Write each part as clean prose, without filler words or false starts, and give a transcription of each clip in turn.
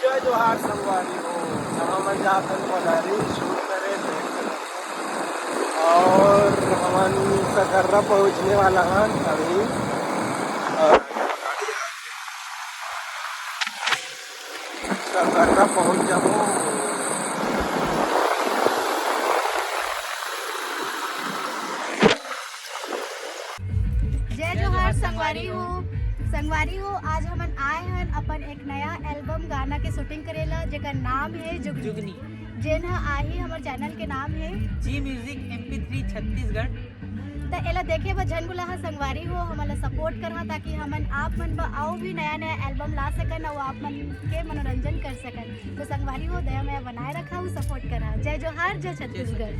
जय जोहार संगवारी हो। हम जाकर मदारी शूट करे और हम सकर्रा पहुँचने वाला हैं अभी। सकर्रा पहुँच जाओ। जय जोहार संगवारी हो। आज हमन आए हैं अपन एक नया एल्बम गाना के शूटिंग करेला जेका नाम है जुगनी। जेन आही हमारे चैनल के नाम है जी म्यूजिक MP3 छत्तीसगढ़। तो एला देखे बर झन बुलाहा संगवारी हो, हमारा सपोर्ट करहा ताकि हमन आप मन ब आओ भी नया एल्बम ला सकन और आप मन के मनोरंजन कर सकन। तो संगवारी हो दया मैं बनाए रखा हूँ, सपोर्ट करा। जय जोहार, जय छत्तीसगढ़।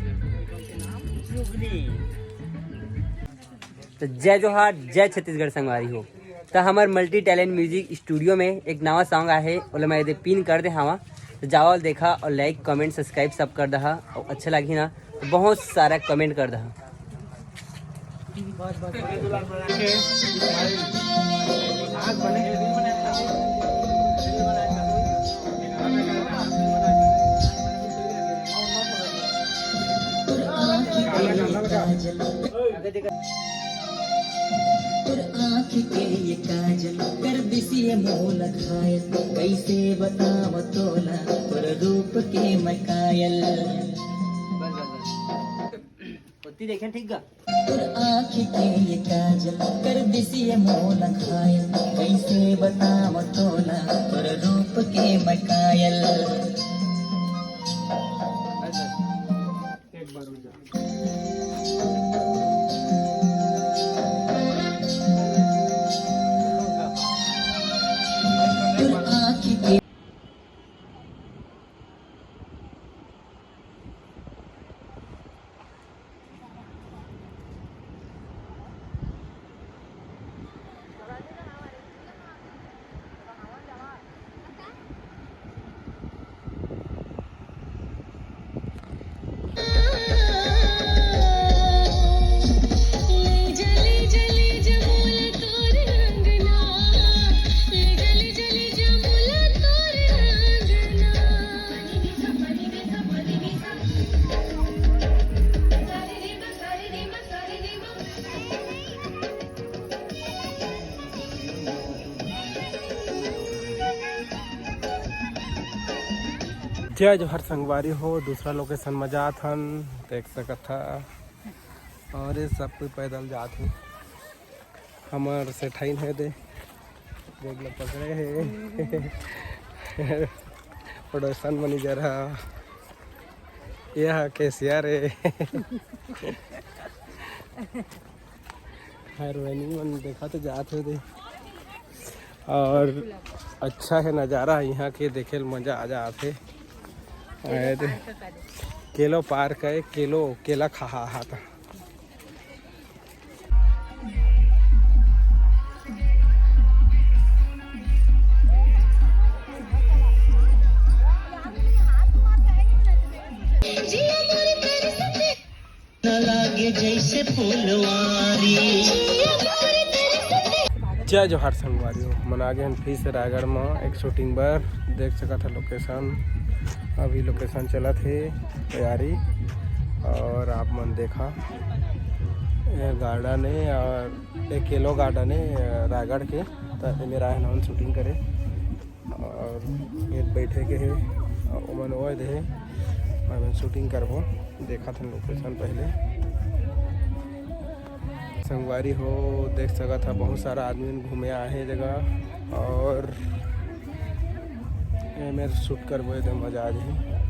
तो जय जोहार, जय छत्तीसगढ़ संगवारी हो। तो हमार मल्टी टैलेंट म्यूजिक स्टूडियो में एक नवा सॉन्ग आया है, ओला मैं यदि पिन कर दे हवा तो जाओ देखा और लाइक कमेंट सब्सक्राइब सब कर दहा और अच्छा लगी ना तो बहुत सारा कमेंट कर दहा। आँख के ये काजल कर दिसिए मोल घायल, कैसे बताव तोला तोर रूप के मकायल। देखें ठीक गा। आँख के ये काजल कर दिसिए मोल घायल, कैसे बताव तोला तोर रूप के मकायल। एक बार हो जा। जय जोहर संगवारी हो। दूसरा लोकेशन में जात हन देख सकत था और ये सब कोई पैदल जात हूँ। हमार से ठाइन है दे देख लो पकड़े है प्रोडक्शन मैनेजर है यह कैशियर है हेरोइनिंग मन देखा तो जात हो दे और अच्छा है नज़ारा यहाँ के देखे मज़ा आ जाते। केलो पार्क है, केला खा था। जैसे फूलवारी। जय जोहार संगवारी हो। मन आगे हम फिर से रायगढ़ में एक शूटिंग बार देख सका था लोकेशन। अभी लोकेशन चला थे तैयारी और आप मन देखा ये गार्डन है और एक केलो गार्डन है रायगढ़ के। तो मेरा है नाम शूटिंग करे और ये बैठे के है मन वो दे मैं शूटिंग करबो। देखा था लोकेशन पहले संगवारी हो देख सका था बहुत सारा आदमी घूमे आए जगह और मेरे शूट करबो एकदम मजा आ जाए।